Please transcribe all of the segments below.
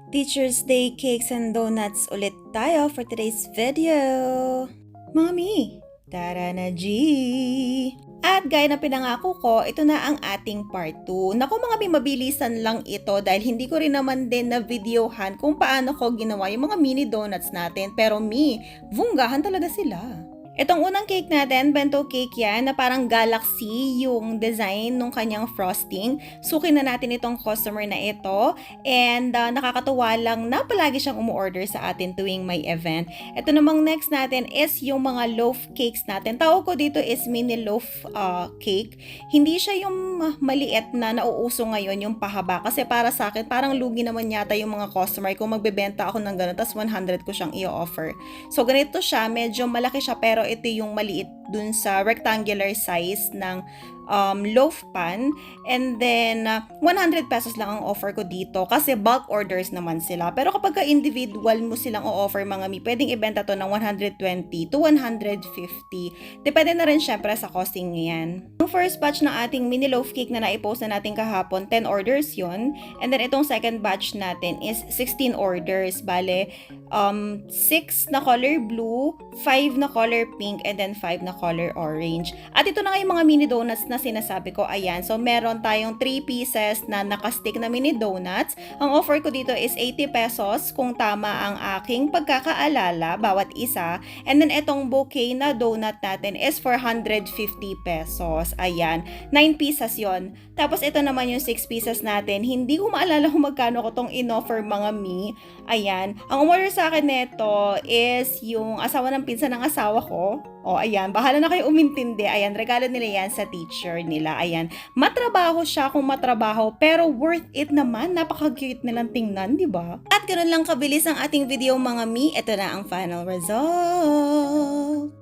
Teacher's Day cakes and donuts ulit tayo for today's video. Mommy, tara na G! At gaya na pinangako ko, ito na ang ating part 2. Naku mga mabilisan lang ito dahil hindi ko rin naman din na videohan kung paano ko ginawa yung mga mini donuts natin. Pero vunggahan talaga sila. Itong unang cake natin, bento cake yan, na parang galaxy yung design ng kanyang frosting. Sukin na natin itong customer na ito. And nakakatuwa lang na palagi siyang umu-order sa atin tuwing may event. Ito namang next natin is yung mga loaf cakes natin. Tawag ko dito is mini loaf cake. Hindi siya yung maliit na nauuso ngayon, yung pahaba. Kasi para sa akin, parang lugi naman yata yung mga customer kung magbebenta ako ng gano'n, tapos 100 ko siyang i-offer. So ganito siya, medyo malaki siya pero ito yung maliit dun sa rectangular size ng loaf pan. And then 100 pesos lang ang offer ko dito kasi bulk orders naman sila. Pero kapag individual mo silang o-offer mga pwedeng ibenta to ng 120 to 150. Depende na rin syempre sa costing niyan. Yung first batch ng ating mini loaf cake na naipost na natin kahapon, 10 orders yun. And then itong second batch natin is 16 orders. Bale, 6 na color blue, 5 na color pink, and then 5 na color orange. At ito na nga yung mga mini donuts na sinasabi ko. Ayan, so meron tayong 3 pieces na nakastick na mini donuts. Ang offer ko dito is 80 pesos kung tama ang aking pagkakaalala bawat isa. And then itong bouquet na donut natin is 450 pesos. Ayan, 9 pieces yon. Tapos ito naman yung 6 pieces natin. Hindi ko maalala kung magkano ko tong in-offer mga Ayan, ang umorder sa akin nito is yung asawa ng pinsan ng asawa ko. O, ayan, bahala na kayo umintindi. Ayan, regalo nila yan sa teacher nila. Ayan, matrabaho siya kung matrabaho, pero worth it naman. Napaka-cute nilang tingnan, di ba? At ganoon lang kabilis ang ating video mga Ito na ang final result.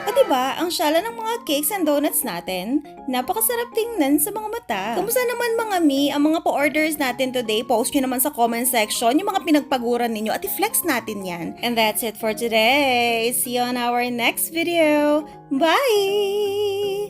O diba, ang syala ng mga cakes and donuts natin, napakasarap tingnan sa mga mata. Kumusta naman mga ang mga pa-orders natin today, post nyo naman sa comment section yung mga pinagpaguran ninyo at i-flex natin yan. And that's it for today. See you on our next video. Bye!